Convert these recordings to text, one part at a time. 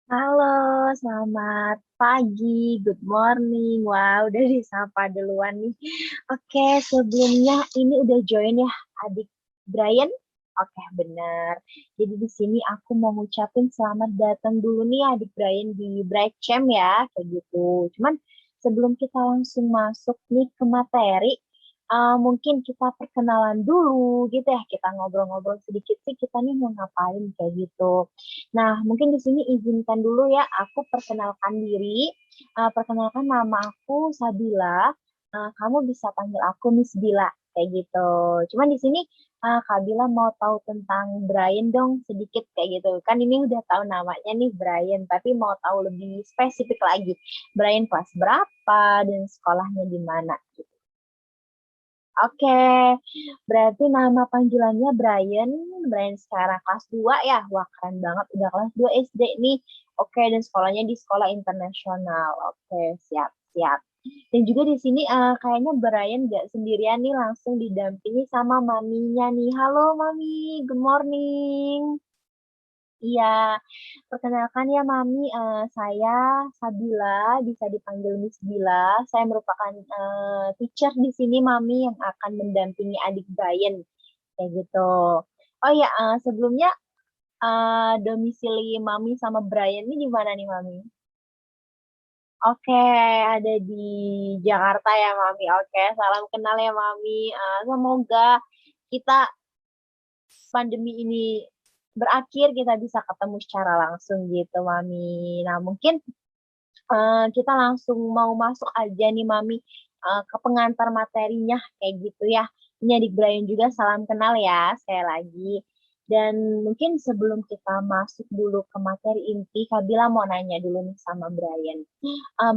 Halo, selamat pagi, good morning. Wah, udah disapa duluan nih. Oke, sebelumnya ini udah join ya adik Brian? Oke, benar. Jadi di sini aku mau ngucapin selamat datang dulu nih adik Brian di Bright Champ ya, kayak gitu. Cuman sebelum kita langsung masuk nih ke materi, mungkin kita perkenalan dulu gitu ya. Kita ngobrol-ngobrol sedikit sih kita nih mau ngapain kayak gitu. Nah, mungkin di sini izinkan dulu ya, aku perkenalkan diri. Perkenalkan nama aku Sabila. Kamu bisa panggil aku Miss Bila, kayak gitu. Cuman di sini Kak Bila mau tahu tentang Brian dong sedikit kayak gitu. Kan ini udah tahu namanya nih Brian, tapi mau tahu lebih spesifik lagi. Brian kelas berapa dan sekolahnya di mana? Gitu. Oke, berarti nama panggilannya Brian. Brian sekarang kelas 2 ya. Wah, keren banget. Udah kelas 2 SD nih. Oke, dan sekolahnya di sekolah internasional. Oke, siap, siap. Dan juga di sini kayaknya Brian gak sendirian nih, langsung didampingi sama maminya nih. Halo, Mami. Good morning. Iya, perkenalkan ya Mami, saya Sabila, bisa dipanggil Miss Bila. Saya merupakan teacher di sini Mami yang akan mendampingi adik Brian, kayak gitu. Oh ya, sebelumnya domisili Mami sama Brian ini di mana nih Mami? Oke, ada di Jakarta ya Mami. Oke, salam kenal ya Mami. Semoga kita pandemi ini berakhir kita bisa ketemu secara langsung gitu Mami. Nah mungkin kita langsung mau masuk aja nih Mami ke pengantar materinya kayak gitu ya. Ini adik Brian juga salam kenal ya sekali lagi. Dan mungkin sebelum kita masuk dulu ke materi inti, Kabila mau nanya dulu nih sama Brian.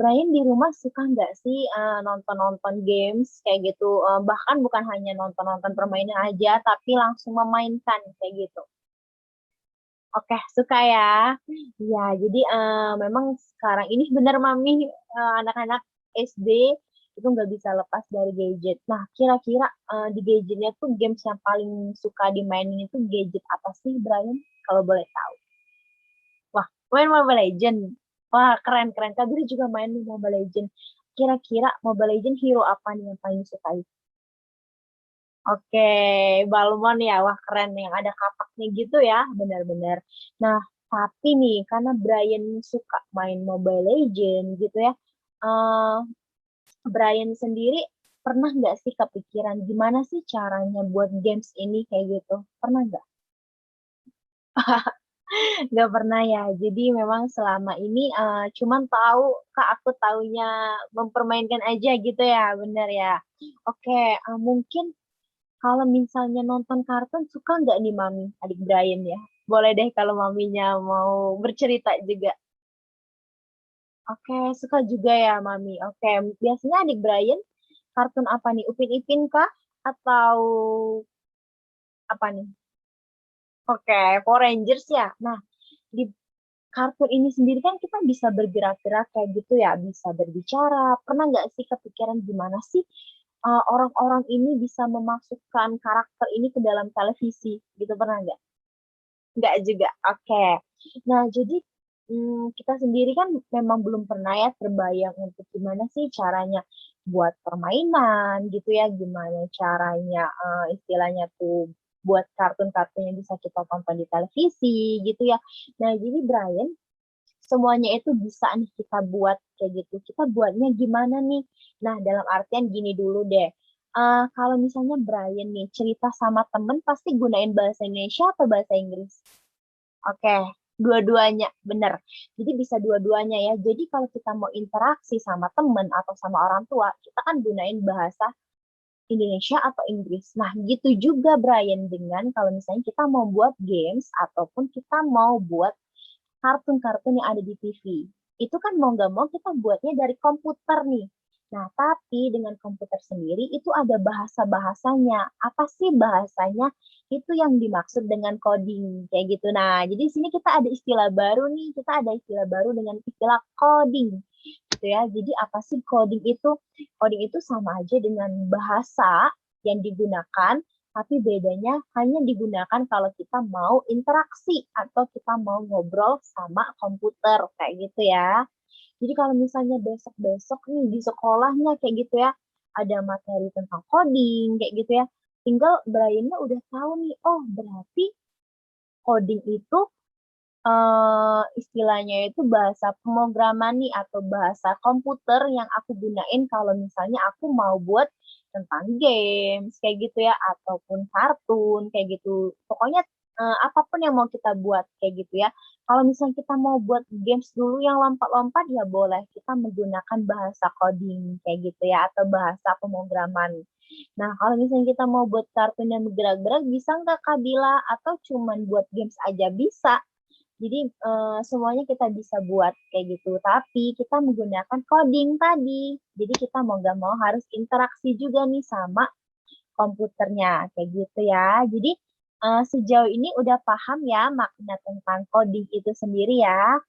Brian di rumah suka nggak sih nonton-nonton games kayak gitu? Bahkan bukan hanya nonton-nonton permainan aja, tapi langsung memainkan kayak gitu. Oke, suka ya. Ya, jadi memang sekarang ini benar Mami, anak-anak SD itu nggak bisa lepas dari gadget. Nah, kira-kira di gadgetnya tuh games yang paling suka dimainin itu gadget apa sih, Brian? Kalau boleh tahu. Wah, main Mobile Legend. Wah, keren-keren. Kabir juga main di Mobile Legend. Kira-kira Mobile Legend hero apa nih yang paling suka? Oke, Balmon ya, wah keren yang ada kapaknya gitu ya, benar-benar. Nah, tapi nih, karena Brian suka main Mobile Legends gitu ya, eh Brian sendiri pernah nggak sih kepikiran gimana sih caranya buat games ini kayak gitu? Pernah nggak? Nggak pernah ya. Jadi memang selama ini cuman tahu, Kak, aku taunya mempermainkan aja gitu ya, benar ya. Oke, mungkin kalau misalnya nonton kartun, suka nggak nih Mami, adik Brian ya? Boleh deh kalau Maminya mau bercerita juga. Oke, suka juga ya Mami. Oke, biasanya adik Brian kartun apa nih? Upin Ipin kah? Atau apa nih? Oke, Power Rangers ya. Nah, di kartun ini sendiri kan kita bisa bergerak-gerak kayak gitu ya, bisa berbicara. Pernah nggak sih kepikiran gimana sih orang-orang ini bisa memasukkan karakter ini ke dalam televisi? Gitu pernah nggak? Nggak juga. Oke. Nah, jadi kita sendiri kan memang belum pernah ya terbayang untuk gimana sih caranya buat permainan gitu ya, gimana caranya istilahnya tuh buat kartun-kartun yang bisa kita tonton di televisi gitu ya. Nah, jadi Brian, semuanya itu bisa nih kita buat kayak gitu. Kita buatnya gimana nih? Nah, dalam artian gini dulu deh. Kalau misalnya Brian nih cerita sama temen pasti gunain bahasa Indonesia atau bahasa Inggris? Oke, dua-duanya, bener. Jadi bisa dua-duanya ya. Jadi kalau kita mau interaksi sama temen atau sama orang tua, kita kan gunain bahasa Indonesia atau Inggris. Nah, gitu juga Brian dengan kalau misalnya kita mau buat games ataupun kita mau buat kartun-kartun yang ada di TV. Itu kan mau nggak mau kita buatnya dari komputer nih. Nah, tapi dengan komputer sendiri itu ada bahasa-bahasanya. Apa sih bahasanya? Itu yang dimaksud dengan coding kayak gitu. Nah, jadi di sini kita ada istilah baru nih. Kita ada istilah baru dengan istilah coding gitu ya. Jadi apa sih coding itu? Coding itu sama aja dengan bahasa yang digunakan tapi bedanya hanya digunakan kalau kita mau interaksi atau kita mau ngobrol sama komputer kayak gitu ya. Jadi kalau misalnya besok-besok nih di sekolahnya kayak gitu ya, ada materi tentang coding kayak gitu ya, tinggal Brian-nya udah tahu nih, oh berarti coding itu istilahnya itu bahasa pemrograman nih atau bahasa komputer yang aku gunain kalau misalnya aku mau buat tentang games kayak gitu ya ataupun kartun kayak gitu. Pokoknya apapun yang mau kita buat kayak gitu ya. Kalau misalnya kita mau buat games dulu yang lompat-lompat ya boleh kita menggunakan bahasa coding kayak gitu ya atau bahasa pemrograman. Nah, kalau misalnya kita mau buat kartun yang bergerak-gerak, bisa nggak Kak Bila? Atau cuman buat games aja bisa? Jadi semuanya kita bisa buat kayak gitu. Tapi kita menggunakan coding tadi. Jadi kita mau nggak mau harus interaksi juga nih sama komputernya kayak gitu ya. Jadi sejauh ini udah paham ya makna tentang coding itu sendiri ya.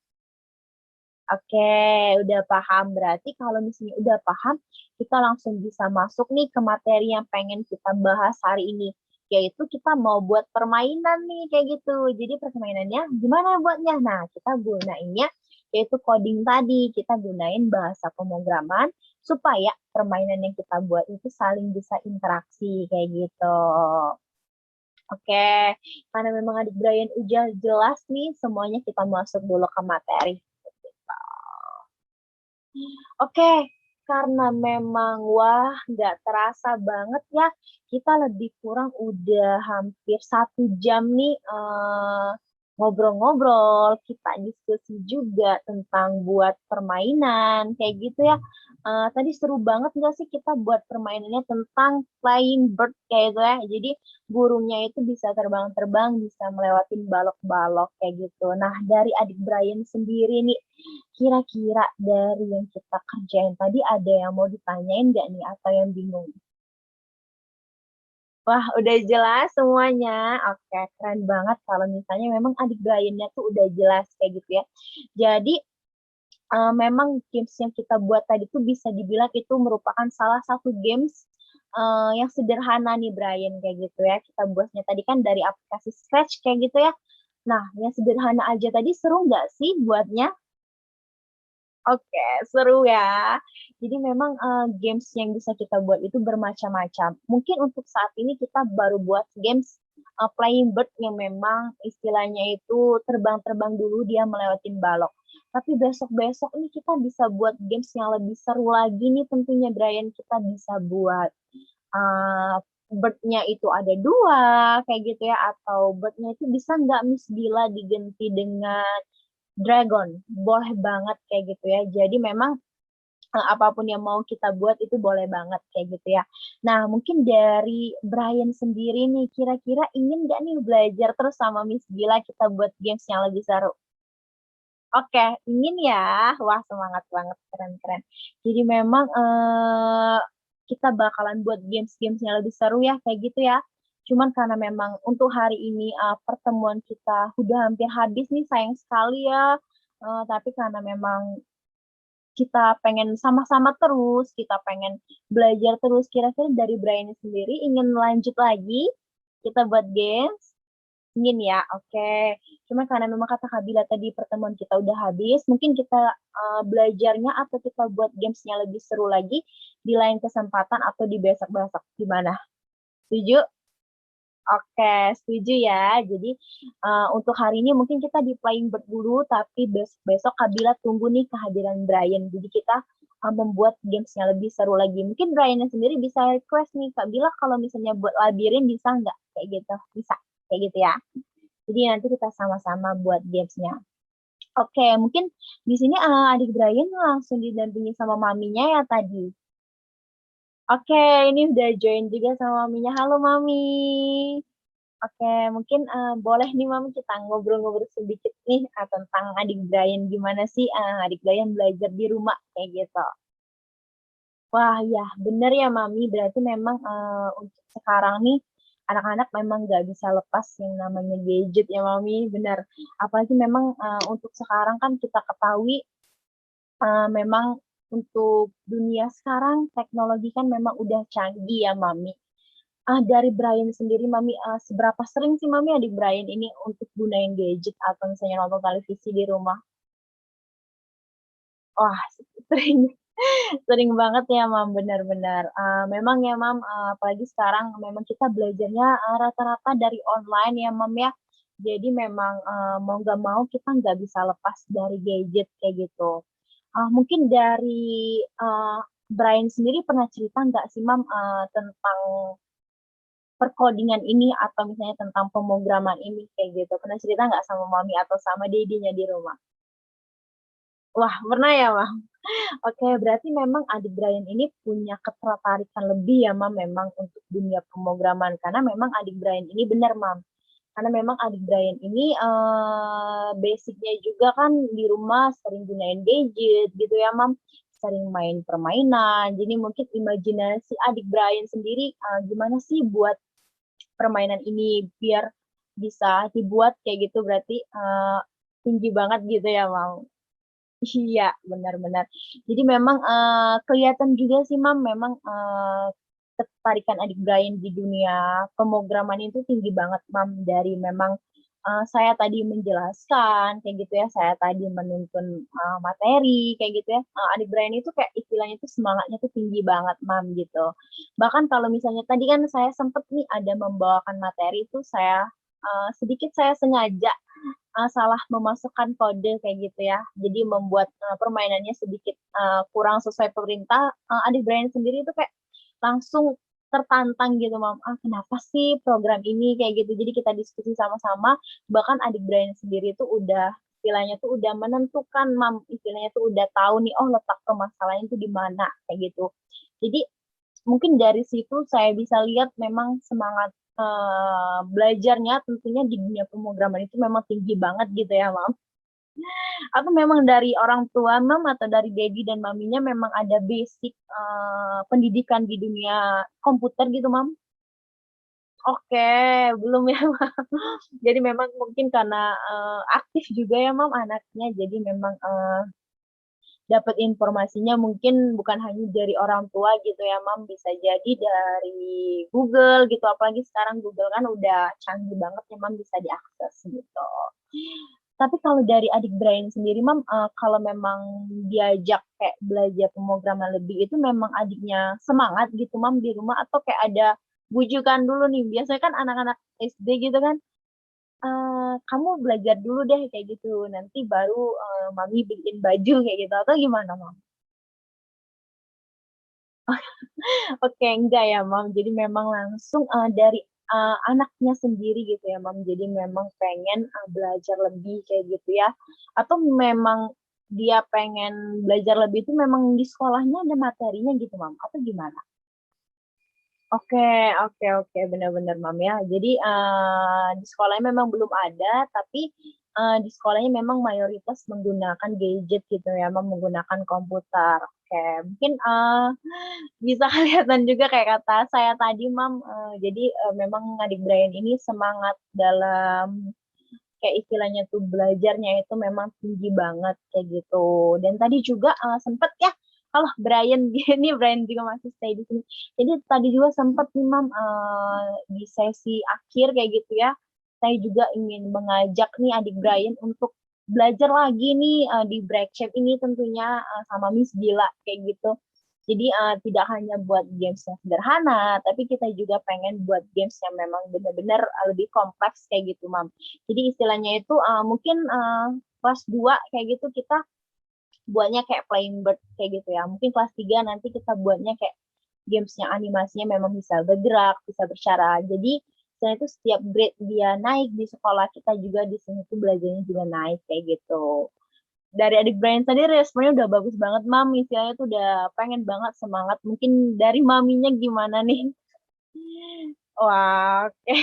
Oke, udah paham. Berarti kalau misalnya udah paham, kita langsung bisa masuk nih ke materi yang pengen kita bahas hari ini. Yaitu kita mau buat permainan nih, kayak gitu. Jadi permainannya gimana buatnya? Nah, kita gunainnya yaitu coding tadi. Kita gunain bahasa pemrograman supaya permainan yang kita buat itu saling bisa interaksi, kayak gitu. Oke, karena memang adik Brian udah jelas nih, semuanya kita masuk dulu ke materi. Oke, karena memang wah nggak terasa banget ya, kita lebih kurang udah hampir 1 jam nih ngobrol-ngobrol, kita diskusi juga tentang buat permainan kayak gitu ya. Tadi seru banget nggak sih kita buat permainannya tentang flying bird kayak gitu ya. Jadi burungnya itu bisa terbang-terbang, bisa melewatin balok-balok kayak gitu. Nah, dari adik Brian sendiri nih, kira-kira dari yang kita kerjain tadi ada yang mau ditanyain nggak nih atau yang bingung? Wah, udah jelas semuanya. Oke, keren banget kalau misalnya memang adik Brian-nya tuh udah jelas kayak gitu ya. Jadi memang games yang kita buat tadi tuh bisa dibilang itu merupakan salah satu games yang sederhana nih Brian kayak gitu ya. Kita buatnya tadi kan dari aplikasi Scratch kayak gitu ya. Nah, yang sederhana aja tadi seru nggak sih buatnya? Oke, seru ya. Jadi memang games yang bisa kita buat itu bermacam-macam. Mungkin untuk saat ini kita baru buat games Flying Bird yang memang istilahnya itu terbang-terbang dulu dia melewatin balok. Tapi besok-besok ini kita bisa buat games yang lebih seru lagi nih tentunya Brian. Kita bisa buat uh, bird-nya itu ada 2 kayak gitu ya. Atau bird-nya itu bisa nggak Miss Bila diganti dengan Dragon, boleh banget kayak gitu ya. Jadi memang apapun yang mau kita buat itu boleh banget kayak gitu ya. Nah, mungkin dari Brian sendiri nih, kira-kira ingin nggak nih belajar terus sama Miss Gila kita buat games yang lebih seru? Oke, ingin ya. Wah, semangat banget, keren-keren. Jadi memang kita bakalan buat games-games yang lebih seru ya, kayak gitu ya. Cuman karena memang untuk hari ini pertemuan kita udah hampir habis nih, sayang sekali ya. Tapi karena memang kita pengen sama-sama terus, kita pengen belajar terus. Kira-kira dari Brian sendiri ingin lanjut lagi kita buat games? Ingin ya, oke. Cuma karena memang kata Kabila tadi pertemuan kita udah habis, mungkin kita belajarnya atau kita buat gamesnya lebih seru lagi di lain kesempatan atau di besok-besok. Gimana? Setuju? Oke, setuju ya. Jadi untuk hari ini mungkin kita di Flying Bird dulu, tapi besok-besok Kabila tunggu nih kehadiran Brian. Jadi kita membuat gamesnya lebih seru lagi. Mungkin Brian sendiri bisa request nih, Kabila kalau misalnya buat labirin bisa nggak? Kayak gitu, bisa. Kayak gitu ya. Jadi nanti kita sama-sama buat gamesnya. Oke, mungkin di sini adik Brian langsung didampingi sama maminya ya tadi. Oke, ini udah join juga sama maminya. Halo Mami. Oke, mungkin boleh nih Mami kita ngobrol-ngobrol sedikit nih tentang adik Brian. Gimana sih adik Brian belajar di rumah kayak gitu. Wah ya, bener ya Mami. Berarti memang untuk sekarang nih anak-anak memang nggak bisa lepas yang namanya gadget ya Mami. Bener. Apalagi memang untuk sekarang kan kita ketahui memang untuk dunia sekarang teknologi kan memang udah canggih ya Mami. Dari Brian sendiri Mami, seberapa sering sih Mami adik Brian ini untuk gunain gadget atau misalnya nonton televisi di rumah? Wah, sering sering banget ya, Mam, benar-benar. Memang ya, Mam, apalagi sekarang memang kita belajarnya, rata-rata dari online ya, Mam, ya. Jadi memang, mau nggak mau kita nggak bisa lepas dari gadget kayak gitu. Mungkin dari, Brian sendiri pernah cerita nggak sih, Mam, tentang perkodingan ini atau misalnya tentang pemrograman ini kayak gitu? Pernah cerita nggak sama mami atau sama dedinya di rumah? Wah, pernah ya, Mam? Oke, berarti memang adik Brian ini punya ketertarikan lebih ya, Mam, memang untuk dunia pemrograman. Karena memang adik Brian ini benar, Mam. Karena memang adik Brian ini basicnya juga kan di rumah sering gunain gadget gitu ya, Mam. Sering main permainan. Jadi mungkin imajinasi adik Brian sendiri gimana sih buat permainan ini biar bisa dibuat kayak gitu berarti tinggi banget gitu ya, Mam. Iya, benar-benar. Jadi memang kelihatan juga sih, Mam, memang ketertarikan adik Brian di dunia pemrograman itu tinggi banget, Mam. Dari memang saya tadi menjelaskan, kayak gitu ya, saya tadi menuntun materi, kayak gitu ya. Adik Brian itu kayak istilahnya itu semangatnya tuh tinggi banget, Mam, gitu. Bahkan kalau misalnya tadi kan saya sempet nih ada membawakan materi itu sedikit saya sengaja salah memasukkan kode kayak gitu ya. Jadi membuat permainannya sedikit kurang sesuai perintah. Adik Brian sendiri itu kayak langsung tertantang gitu, Mam. Kenapa sih program ini kayak gitu? Jadi kita diskusi sama-sama. Bahkan adik Brian sendiri tuh udah istilahnya tuh udah menentukan, Mam. Istilahnya tuh udah tahu nih, oh letak permasalahannya tuh di mana kayak gitu. Jadi mungkin dari situ saya bisa lihat memang semangat belajarnya tentunya di dunia pemrograman itu memang tinggi banget gitu ya, Mam. Atau memang dari orang tua, Mam, atau dari Dedi dan maminya memang ada basic pendidikan di dunia komputer gitu, Mam? Oke, belum ya, Mam. Jadi memang mungkin karena aktif juga ya, Mam, anaknya. Jadi memang dapat informasinya mungkin bukan hanya dari orang tua gitu ya, Mam, bisa jadi dari Google gitu. Apalagi sekarang Google kan udah canggih banget ya, Mam, bisa diakses gitu. Tapi kalau dari adik Brian sendiri, Mam, kalau memang diajak kayak belajar pemrograman lebih itu memang adiknya semangat gitu, Mam, di rumah atau kayak ada bujukan dulu nih. Biasanya kan anak-anak SD gitu kan, "Kamu belajar dulu deh," kayak gitu, "nanti baru, mami beliin baju," kayak gitu, atau gimana, Mam? Oke, enggak ya, Mam. Jadi memang langsung, dari, anaknya sendiri gitu ya, Mam. Jadi memang pengen, belajar lebih kayak gitu ya? Atau memang dia pengen belajar lebih itu memang di sekolahnya ada materinya gitu, Mam? Atau gimana? Oke, oke, oke, benar-benar, Mam, ya. Jadi, di sekolahnya memang belum ada, tapi, di sekolahnya memang mayoritas menggunakan gadget gitu ya, Mam, menggunakan komputer. Oke, mungkin, bisa kelihatan juga kayak kata saya tadi, Mam, jadi, memang adik Brian ini semangat dalam kayak istilahnya tuh belajarnya itu memang tinggi banget kayak gitu. Dan tadi juga, sempet ya, kalau Brian gini, Brian juga masih stay di sini. Jadi tadi juga sempet nih, Mam, di sesi akhir kayak gitu ya, saya juga ingin mengajak nih adik Brian untuk belajar lagi nih, di break chat ini tentunya, sama Miss Gila kayak gitu. Jadi, tidak hanya buat games yang sederhana, tapi kita juga pengen buat games yang memang benar-benar, lebih kompleks kayak gitu, Mam. Jadi istilahnya itu, mungkin, kelas 2 kayak gitu kita buatnya kayak Flying Bird kayak gitu ya. Mungkin kelas 3 nanti kita buatnya kayak games yang animasinya memang bisa bergerak, bisa bicara. Jadi selain itu setiap grade dia naik di sekolah kita juga di sini tuh belajarnya juga naik kayak gitu. Dari adik Brian sendiri responnya udah bagus banget, Mam, istilahnya tuh udah pengen banget semangat. Mungkin dari maminya gimana nih? Wah, oke.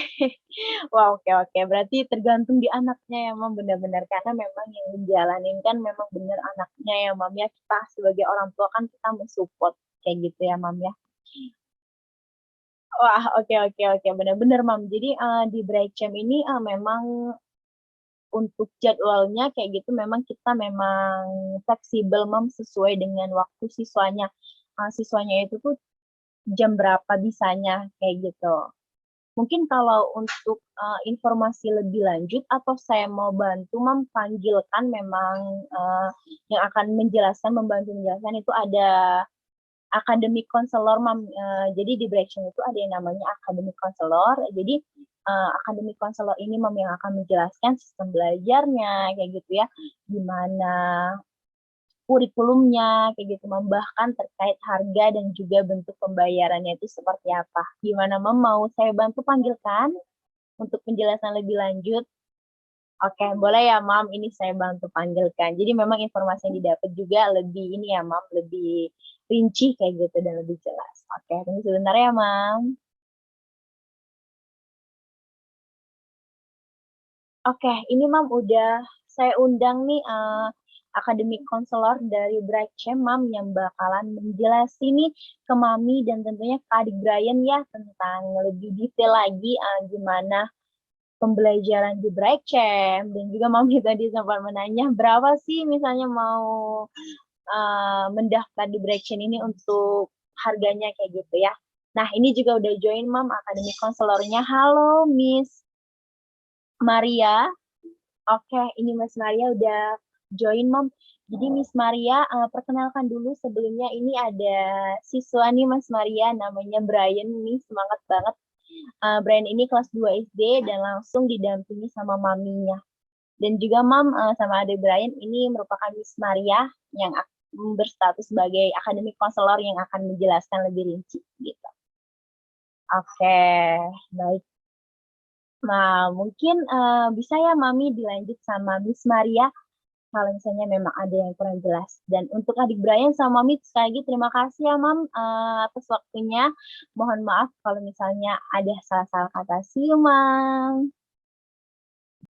Wah, oke, oke. Berarti tergantung di anaknya ya, Mam, benar-benar. Karena memang yang menjalanin kan memang benar anaknya ya, Mam, ya. Kita sebagai orang tua kan kita mensupport kayak gitu ya, Mam, ya. Wah, oke, oke, oke. Benar-benar, Mam. Jadi di break time ini memang untuk jadwalnya kayak gitu memang kita memang fleksibel, Mam, sesuai dengan waktu siswanya. Siswanya itu tuh jam berapa bisanya kayak gitu. Mungkin kalau untuk informasi lebih lanjut atau saya mau bantu panggilkan memang yang akan menjelaskan, membantu menjelaskan itu ada akademik konselor jadi di Braction itu ada yang namanya akademik konselor. Jadi akademik konselor ini yang akan menjelaskan sistem belajarnya kayak gitu ya, gimana kurikulumnya kayak gitu, bahkan terkait harga dan juga bentuk pembayarannya itu seperti apa. Gimana mau saya bantu panggilkan untuk penjelasan lebih lanjut? Oke, boleh ya Mam, ini saya bantu panggilkan. Jadi memang informasi yang didapat juga lebih ini ya Mam, lebih rinci kayak gitu dan lebih jelas. Oke, tunggu sebentar ya Mam. Oke, ini Mam udah saya undang nih akademik konselor dari Brightchem Mam yang bakalan menjelaskan nih ke Mami dan tentunya ke adik Brian ya tentang lebih detail lagi gimana pembelajaran di Brightchem dan juga Mami tadi sempat menanya berapa sih misalnya mau mendaftar di Brightchem ini untuk harganya kayak gitu ya. Nah, ini juga udah join Mam akademik konselornya. Halo Miss Maria. Oke, ini Mas Maria udah join, Mam. Jadi Miss Maria, perkenalkan dulu sebelumnya ini ada siswa nih Mas Maria, namanya Brian nih, semangat banget. Brian ini kelas 2 SD dan langsung didampingi sama maminya. Dan juga Mam, sama adik Brian ini merupakan Miss Maria yang berstatus sebagai akademik konselor yang akan menjelaskan lebih rinci gitu. Oke, baik. Nah, mungkin bisa ya Mami dilanjut sama Miss Maria kalau misalnya memang ada yang kurang jelas. Dan untuk adik Brian sama Mami, sekali lagi terima kasih ya Mam atas waktunya. Mohon maaf kalau misalnya ada salah-salah kata. See you, Mam.